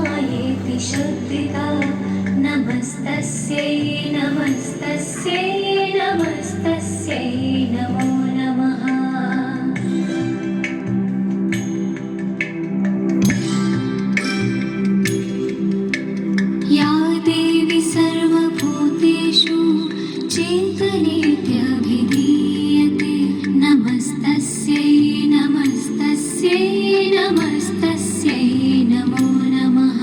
मायेति शब्दिता नमस्तस्यै नमस्तस्यै नमस्तस्यै नमो नमः। या देवी सर्वभूतेषु चेतनेत्यभिधीयते नमस्तस्यै नमस्तस्यै नमस्तस्यै नमो नमः।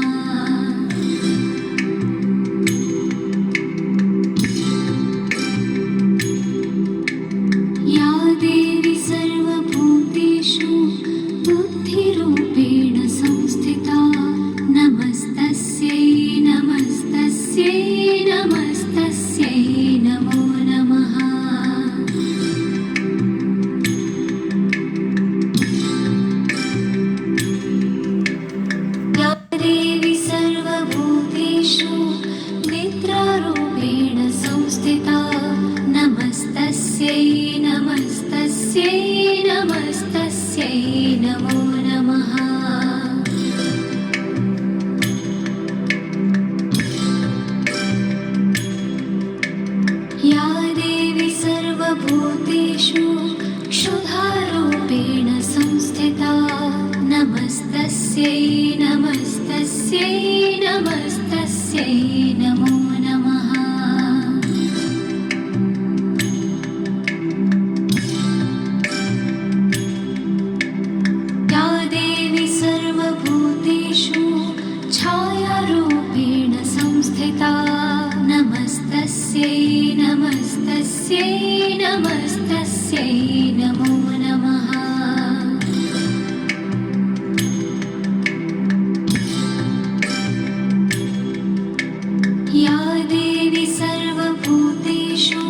या देवी सर्वभूतेषु बुद्धिरूपेण संस्थिता नमस्तस्यै नमस्तस्यै नमस्तस्यै नमो नमः। या देवी सर्वभूतेषु निद्रारूपेण संस्थिता नमस्तस्यै नमस्तस्यै नमस्तस्यै नमो नमः। या देवी सर्वभूतेषु क्षुधारूपेण संस्थिता नमस्तस्यै नमस्तस्यै नमस्तस्यै नमो नमः। या देवी सर्वभूतेषु छायारूपेण संस्थिता नमस्तस्यै नमस्तस्यै नमस्तस्यै नमो नमः। या देवी सर्वभूतेषु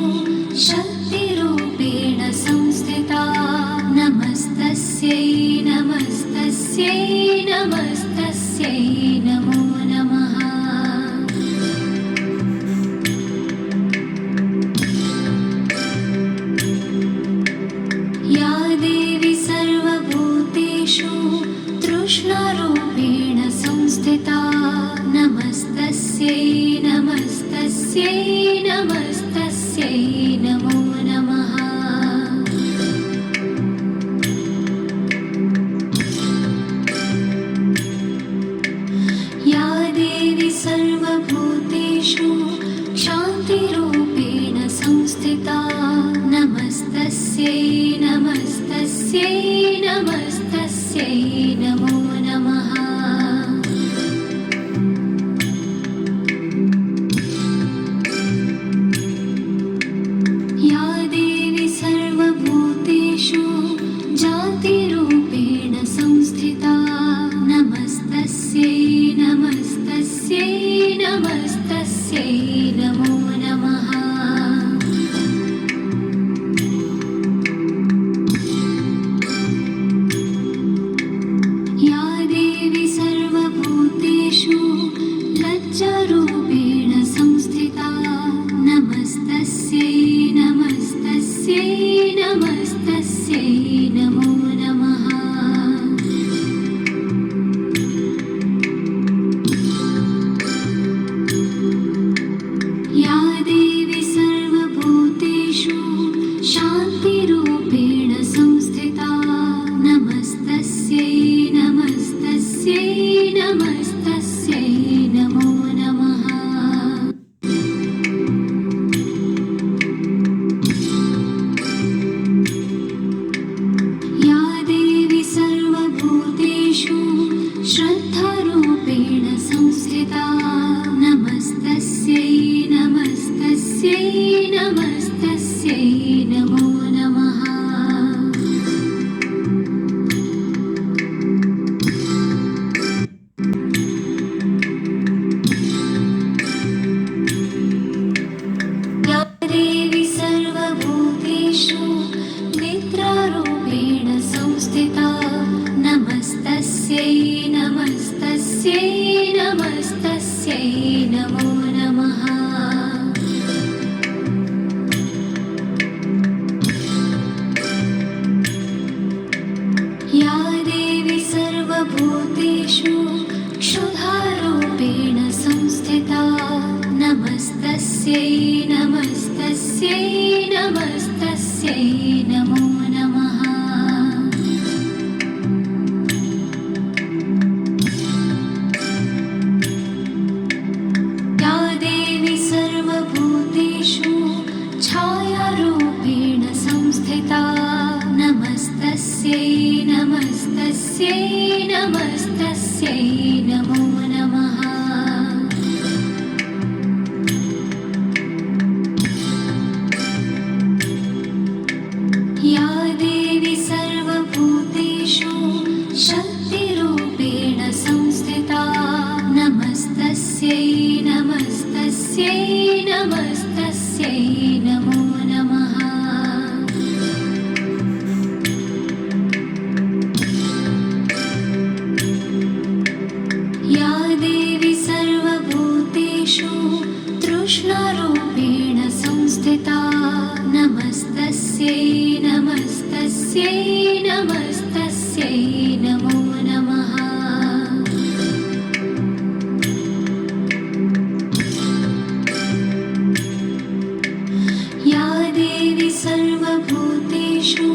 शक्तिरूपेण संस्थिता नमस्तस्यै नमस्तस्यै नमस्तस्यै नमो नमः। या देवी सर्वभूतेषु तृष्णारूपेण संस्थिता नमस्तस्यै नमस्तस्यै नमस्तस्यै नमो नमः। या देवी सर्वभूतेषु शान्तिरूपेण संस्थिता नमस्तस्यै नमस्तस्यै नमस्तस्यै नमो नमः। या देवी सर्वभूतेषु जातिरूपेण संस्थिता नमस्तस्यै नमस्तस्यै नमस्तस्यै नमो नमः। या देवी सर्वभूतेषु लज्जारूपेण संस्थिता नमस्तस्यै नमस्तस्यै नमस्तस्यै नमो नमः। या देवी सर्वभूतेषु शान्तिरूपेण संस्थिता नमस्तस्यै नमस्तस्यै नमस्तस्यै नमो नमः। या देवी सर्वभूतेषु श्रद्धारूपेण संस्थिता नमस्तस्यै नमस्तस्यै नमस्तस्यै नमो नमः। या देवी सर्वभूतेषु निद्रारूपेण संस्थिता नमस्तस्यै नमस्तस्यै नमस्तस्यै नमो नमः। या देवी सर्वभूतेषु क्षुधारूपेण नमस्तस्यै नमो नमः। या देवी सर्वभूतेषु छायारूपेण संस्थिता नमस्तस्यै नमस्तस्यै नमस्तस्यै नमो नमः। या देवी सर्वभूतेषु शक्तिरूपेण संस्थिता नमस्तस्यै नमस्तस्यै नमस्तस्यै नमो नमः। या देवी सर्वभूतेषु तृष्णारूपेण संस्थिता नमस्तस्यै नमस्तस्यै नमस्तस्यै नमो नमः। या देवी सर्वभूतेषु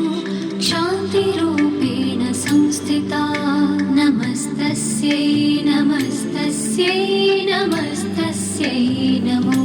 क्षान्तिरूपेण संस्थिता नमस्तस्यै नमस्तस्यै नमस्तस्यै नमो